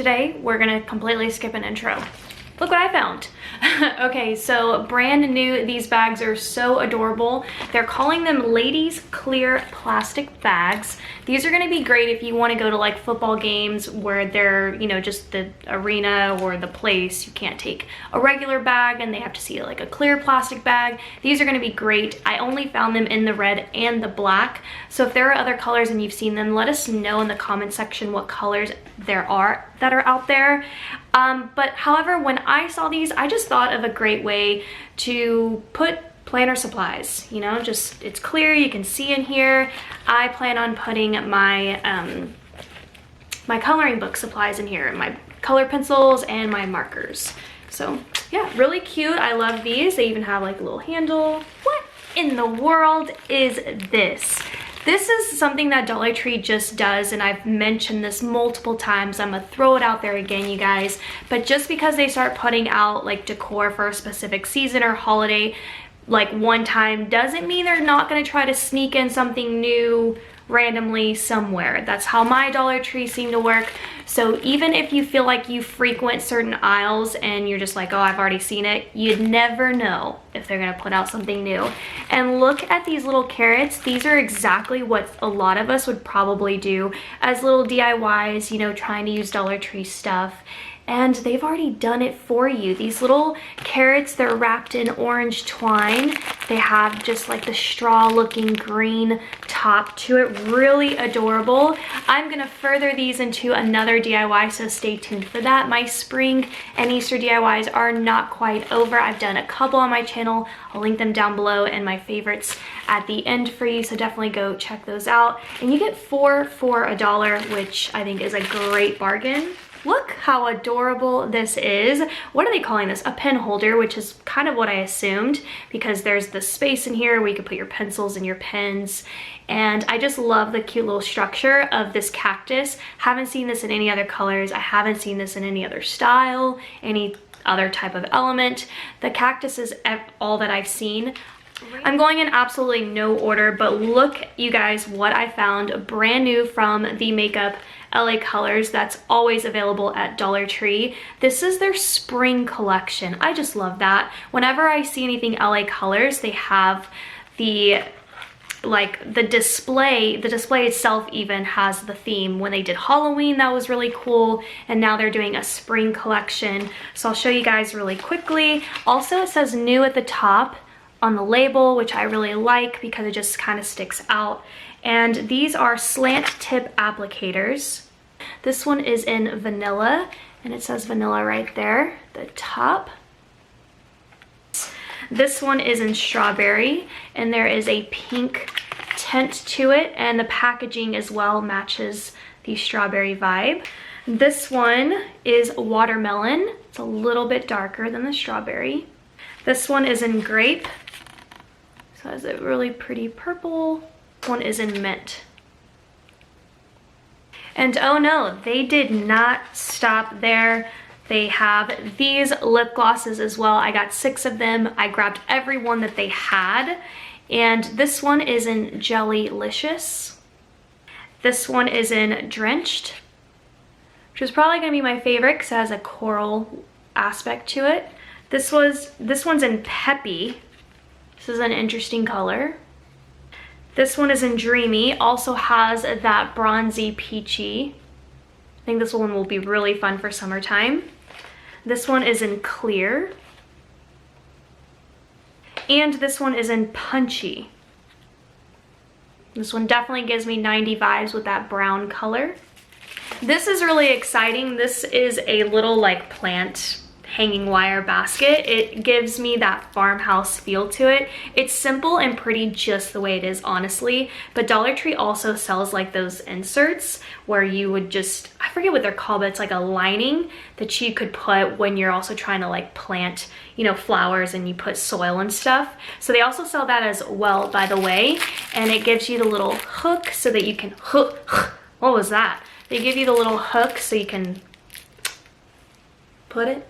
today we're gonna completely skip an intro. Look what I found. Okay, so brand new, these bags are so adorable. They're calling them ladies clear plastic bags. These are gonna be great if you wanna go to like football games where they're, you know, just the arena or the place. You can't take a regular bag and they have to see like a clear plastic bag. These are gonna be great. I only found them in the red and the black. So if there are other colors and you've seen them, let us know in the comment section what colors there are that are out there. But however, when I saw these, I just thought of a great way to put planner supplies, you know, just it's clear, you can see in here. I plan on putting my my coloring book supplies in here, my color pencils and my markers. So yeah, really cute. I love these. They even have like a little handle. What in the world is this? This is something that Dollar Tree just does, and I've mentioned this multiple times. I'm gonna throw it out there again, you guys. But just because they start putting out like decor for a specific season or holiday, like one time, doesn't mean they're not gonna try to sneak in something new randomly somewhere. That's how my Dollar Tree seemed to work. So even if you feel like you frequent certain aisles and you're just like, oh, I've already seen it, you'd never know if they're gonna put out something new. And look at these little carrots. These are exactly what a lot of us would probably do as little DIYs, you know, trying to use Dollar Tree stuff. And they've already done it for you. These little carrots, they're wrapped in orange twine. They have just like the straw looking green top to it. Really adorable. I'm gonna further these into another DIY, so stay tuned for that. My spring and Easter DIYs are not quite over. I've done a couple on my channel. I'll link them down below and my favorites at the end for you, so definitely go check those out. And you get 4 for $1, which I think is a great bargain. Look how adorable this is. What are they calling this? A pen holder, which is kind of what I assumed, because there's the space in here where you could put your pencils and your pens. And I just love the cute little structure of this cactus. Haven't seen this in any other colors. I haven't seen this in any other style, any other type of element. The cactus is all that I've seen. I'm going in absolutely no order, but look, you guys, what I found brand new from the Makeup LA Colors that's always available at Dollar Tree. This is their spring collection. I just love that. Whenever I see anything LA Colors, they have the display itself even has the theme. When they did Halloween, that was really cool, and now they're doing a spring collection. So I'll show you guys really quickly. Also, it says new at the top on the label, which I really like because it just kind of sticks out. And these are slant tip applicators. This one is in vanilla, and it says vanilla right there, the top. This one is in strawberry, and there is a pink tint to it, and the packaging as well matches the strawberry vibe. This one is watermelon. It's a little bit darker than the strawberry. This one is in grape. So it has a really pretty purple. This one is in mint. And oh no, they did not stop there. They have these lip glosses as well. I got 6 of them. I grabbed every one that they had. And this one is in Jellylicious. This one is in Drenched, which is probably gonna be my favorite because it has a coral aspect to it. This one's in Peppy. This is an interesting color. This one is in Dreamy, also has that bronzy peachy. I think this one will be really fun for summertime. This one is in Clear. And this one is in Punchy. This one definitely gives me 90 vibes with that brown color. This is really exciting. This is a little like plant hanging wire basket. It gives me that farmhouse feel to it. It's simple and pretty just the way it is, honestly, but Dollar Tree also sells like those inserts where you would just, I forget what they're called, but it's like a lining that you could put when you're also trying to like plant, you know, flowers and you put soil and stuff. So they also sell that as well, by the way, and it gives you the little hook so that you can what was that? They give you the little hook so you can put it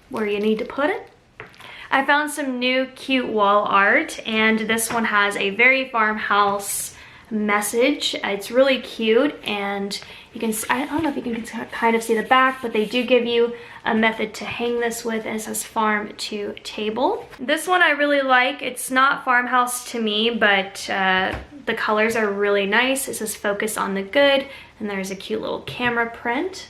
where you need to put it. I found some new cute wall art, and this one has a very farmhouse message. It's really cute, and you can, I don't know if you can kind of see the back, but they do give you a method to hang this with, and it says farm to table. This one I really like. It's not farmhouse to me, but the colors are really nice. It says focus on the good, and there's a cute little camera print.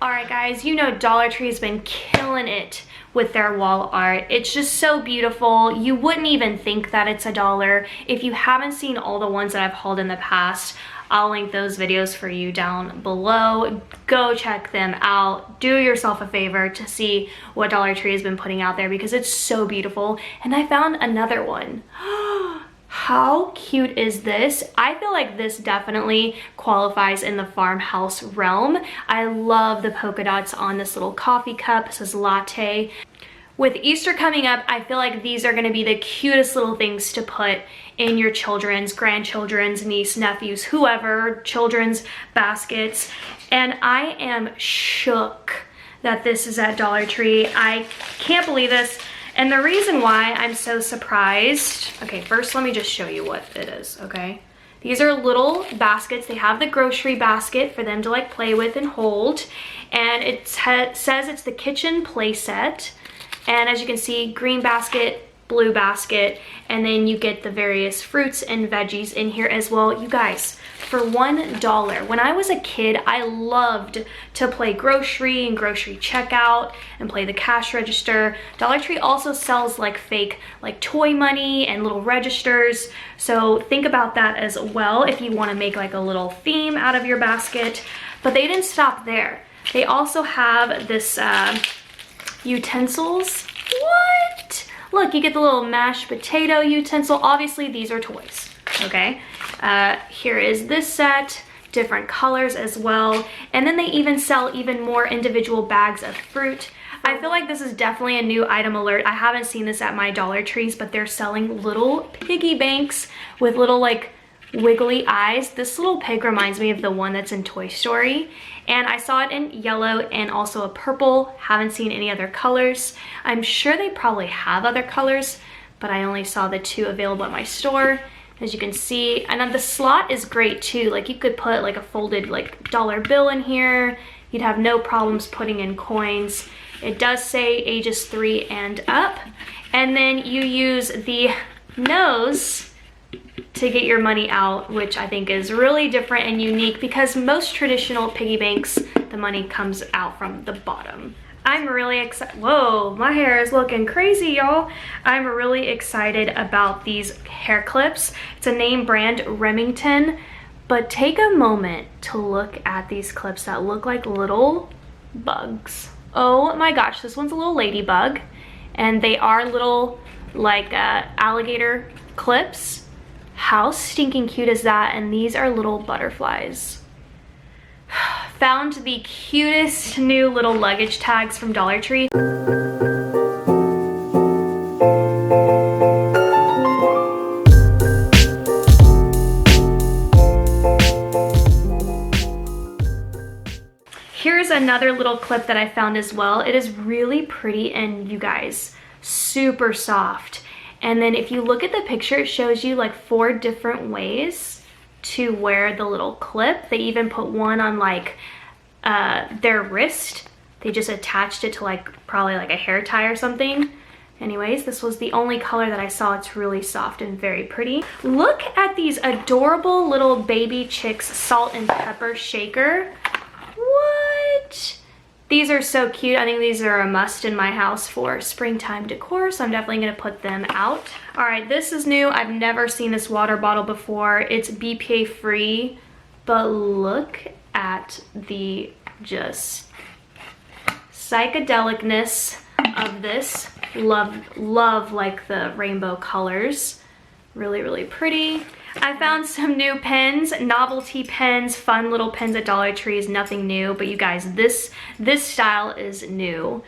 All right, guys, you know Dollar Tree has been killing it with their wall art. It's just so beautiful. You wouldn't even think that it's $1. If you haven't seen all the ones that I've hauled in the past, I'll link those videos for you down below. Go check them out. Do yourself a favor to see what Dollar Tree has been putting out there, because it's so beautiful. And I found another one. How cute is this? I feel like this definitely qualifies in the farmhouse realm. I love the polka dots on this little coffee cup. It says latte. With Easter coming up, I feel like these are gonna be the cutest little things to put in your children's, grandchildren's, niece, nephews, whoever, children's baskets. And I am shook that this is at Dollar Tree. I can't believe this. And the reason why I'm so surprised, okay, first let me just show you what it is, okay? These are little baskets. They have the grocery basket for them to like play with and hold. And it says it's the kitchen play set. And as you can see, green basket, blue basket, and then you get the various fruits and veggies in here as well. You guys, for $1, when I was a kid, I loved to play grocery and grocery checkout and play the cash register. Dollar Tree also sells like fake like toy money and little registers. So think about that as well if you want to make like a little theme out of your basket. But they didn't stop there. They also have this utensils. What? Look, you get the little mashed potato utensil. Obviously, these are toys, okay? Here is this set, different colors as well. And then they even sell even more individual bags of fruit. I feel like this is definitely a new item alert. I haven't seen this at my Dollar Trees, but they're selling little piggy banks with little like wiggly eyes. This little pig reminds me of the one that's in Toy Story. And I saw it in yellow and also a purple. Haven't seen any other colors. I'm sure they probably have other colors, but I only saw the two available at my store. As you can see, and then the slot is great too. Like you could put like a folded like dollar bill in here. You'd have no problems putting in coins. It does say ages 3 and up. And then you use the nose to get your money out, which I think is really different and unique, because most traditional piggy banks, the money comes out from the bottom. I'm really excited. Whoa, my hair is looking crazy, y'all. I'm really excited about these hair clips. It's a name brand, Remington, but take a moment to look at these clips that look like little bugs. Oh my gosh, this one's a little ladybug, and they are little like alligator clips. How stinking cute is that? And these are little butterflies. Found the cutest new little luggage tags from Dollar Tree. Here's another little clip that I found as well. It is really pretty, and you guys, super soft. And then if you look at the picture, it shows you like 4 different ways to wear the little clip. They even put one on like their wrist. They just attached it to like probably like a hair tie or something. Anyways, this was the only color that I saw. It's really soft and very pretty. Look at these adorable little baby chicks salt and pepper shaker. What? These are so cute. I think these are a must in my house for springtime decor, so I'm definitely gonna put them out. All right, this is new. I've never seen this water bottle before. It's BPA free, but look at the just psychedelicness of this. Love like the rainbow colors. Really, really pretty. I found some new pens, novelty pens, fun little pens at Dollar Tree. Is nothing new, but you guys, this style is new.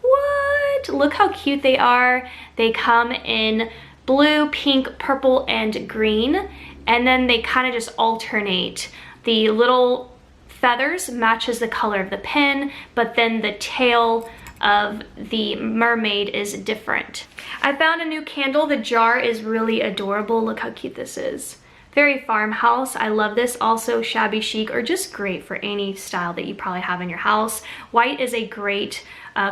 What? Look how cute they are. They come in blue, pink, purple, and green, and then they kind of just alternate. The little feathers matches the color of the pen, but then the tail of the mermaid is different. I found a new candle. The jar is really adorable. Look how cute this is. Very farmhouse. I love this. Also shabby chic, or just great for any style that you probably have in your house. White is a great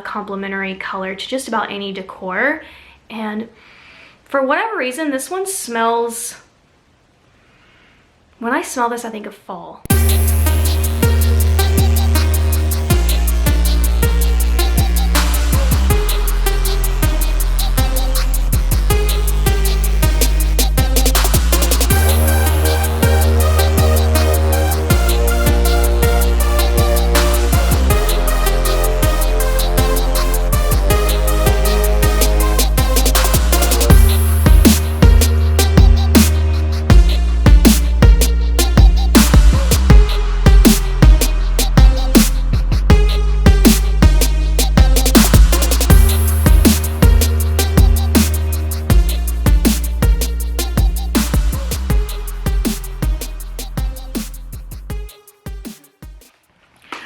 complementary color to just about any decor. And for whatever reason, this one smells, when I smell this, I think of fall.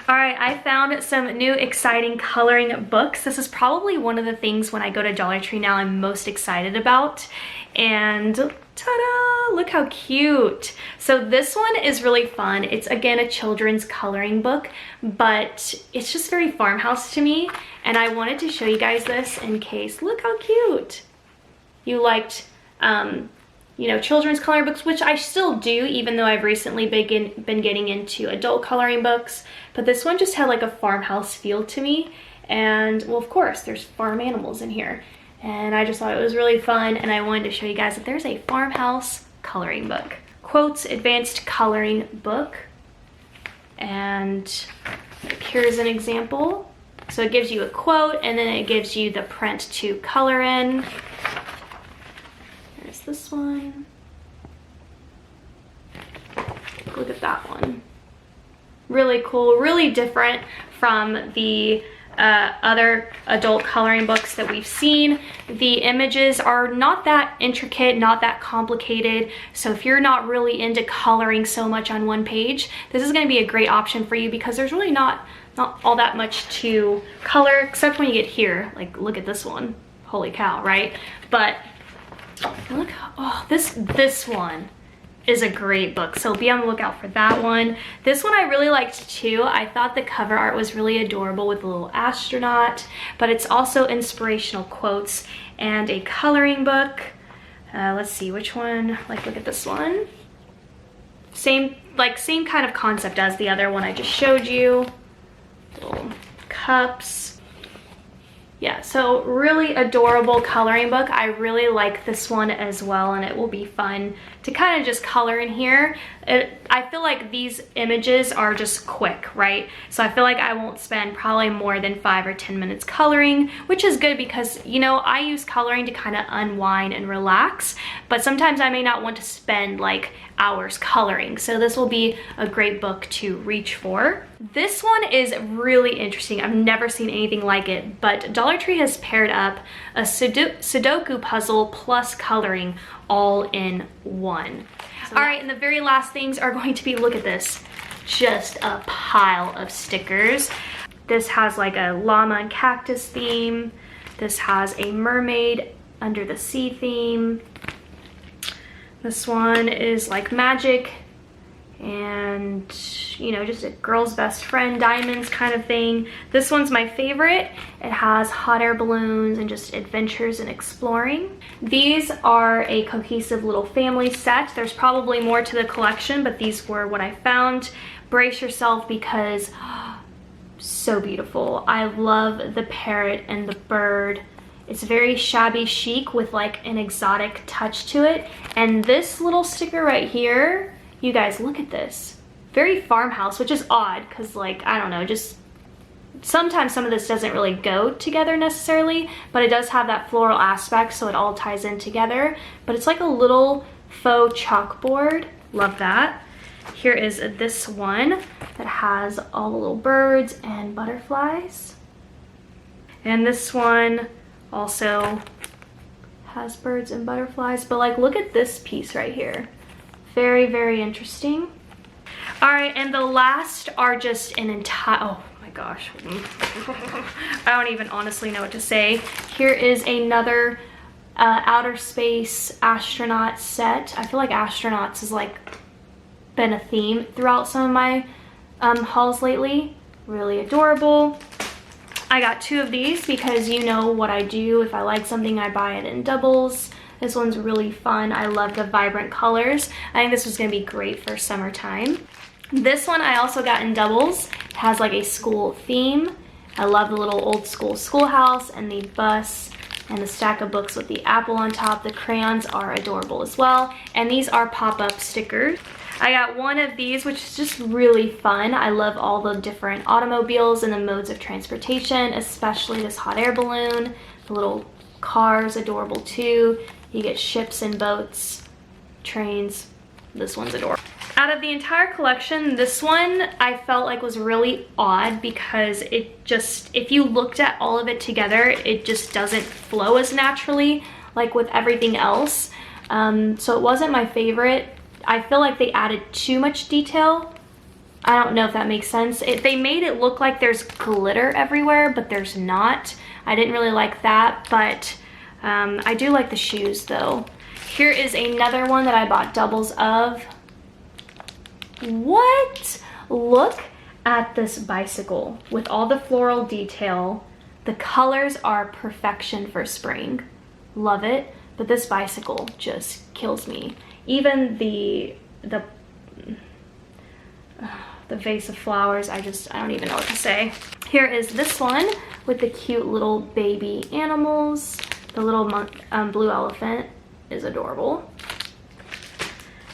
Alright, I found some new exciting coloring books. This is probably one of the things when I go to Dollar Tree now I'm most excited about. And ta-da! Look how cute! So this one is really fun. It's again a children's coloring book, but it's just very farmhouse to me. And I wanted to show you guys this in case, look how cute! You liked you know, children's coloring books, which I still do, even though I've recently been getting into adult coloring books. But this one just had like a farmhouse feel to me. And well, of course, there's farm animals in here. And I just thought it was really fun. And I wanted to show you guys that there's a farmhouse coloring book. Quotes Advanced Coloring Book. And here's an example. So it gives you a quote and then it gives you the print to color in. There's this one. Look at that one. Really cool, really different from the other adult coloring books that we've seen. The images are not that intricate, not that complicated. So if you're not really into coloring so much on one page, this is going to be a great option for you because there's really not all that much to color except when you get here. Like, look at this one. Holy cow, right? But look, oh, this one is a great book, so be on the lookout for that one. This one I really liked too. I thought the cover art was really adorable with a little astronaut, but it's also inspirational quotes and a coloring book. Let's see which one. Like, look at this one. Same kind of concept as the other one I just showed you. Little cups. Yeah, so really adorable coloring book. I really like this one as well, and it will be fun to kind of just color in here. I feel like these images are just quick, right? So I feel like I won't spend probably more than 5 or 10 minutes coloring, which is good because, you know, I use coloring to kind of unwind and relax, but sometimes I may not want to spend like hours coloring. So this will be a great book to reach for. This one is really interesting. I've never seen anything like it, but Dollar Tree has paired up a Sudoku puzzle plus coloring all in one. So all right, and the very last things are going to be, look at this, just a pile of stickers. This has like a llama and cactus theme. This has a mermaid under the sea theme. This one is like magic and, you know, just a girl's best friend, diamonds kind of thing. This one's my favorite. It has hot air balloons and just adventures and exploring. These are a cohesive little family set. There's probably more to the collection, but these were what I found. Brace yourself because so beautiful. I love the parrot and the bird. It's very shabby chic with like an exotic touch to it. And this little sticker right here, you guys, look at this. Very farmhouse, which is odd because, like, I don't know, just sometimes some of this doesn't really go together necessarily, but it does have that floral aspect, so it all ties in together. But it's like a little faux chalkboard. Love that. Here is this one that has all the little birds and butterflies. And this one also has birds and butterflies, but like, look at this piece right here. Very, very interesting. All right, and the last are just an entire, oh my gosh. I don't even honestly know what to say. Here is another outer space astronaut set. I feel like astronauts has like been a theme throughout some of my hauls lately. Really adorable. I got 2 of these because you know what I do. If I like something, I buy it in doubles. This one's really fun. I love the vibrant colors. I think this was gonna be great for summertime. This one I also got in doubles. It has like a school theme. I love the little old school schoolhouse and the bus and the stack of books with the apple on top. The crayons are adorable as well. And these are pop-up stickers. I got 1 of these, which is just really fun. I love all the different automobiles and the modes of transportation, especially this hot air balloon. The little cars, adorable too. You get ships and boats, trains. This one's adorable. Out of the entire collection, this one I felt like was really odd because it just, if you looked at all of it together, it just doesn't flow as naturally like with everything else. So it wasn't my favorite. I feel like they added too much detail. I don't know if that makes sense. They made it look like there's glitter everywhere, but there's not. I didn't really like that, but I do like the shoes though. Here is another one that I bought doubles of. What? Look at this bicycle with all the floral detail. The colors are perfection for spring. Love it. But this bicycle just kills me. Even the vase of flowers, I don't even know what to say. Here is this one with the cute little baby animals. The little blue elephant is adorable.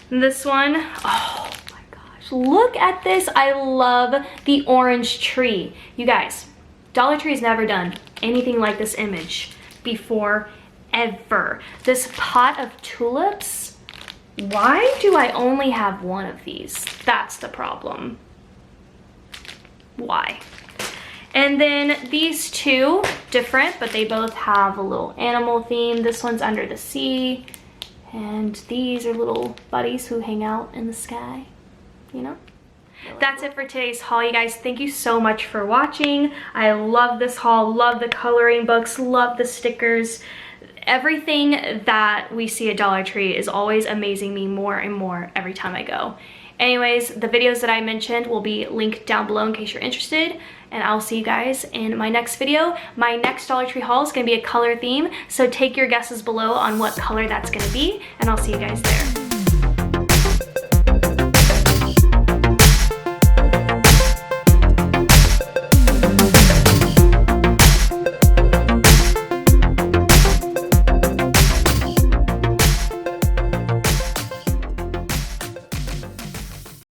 And this one, oh my gosh, look at this. I love the orange tree. You guys, Dollar Tree's never done anything like this image before, ever. This pot of tulips, why do I only have 1 of these? That's the problem. Why? And then these 2, different, but they both have a little animal theme. This one's under the sea, and these are little buddies who hang out in the sky, you know? That's it for today's haul, you guys. Thank you so much for watching. I love this haul, love the coloring books, love the stickers. Everything that we see at Dollar Tree is always amazing me more and more every time I go. Anyways, the videos that I mentioned will be linked down below in case you're interested, and I'll see you guys in my next video. My next Dollar Tree haul is going to be a color theme, so take your guesses below on what color that's going to be, and I'll see you guys there.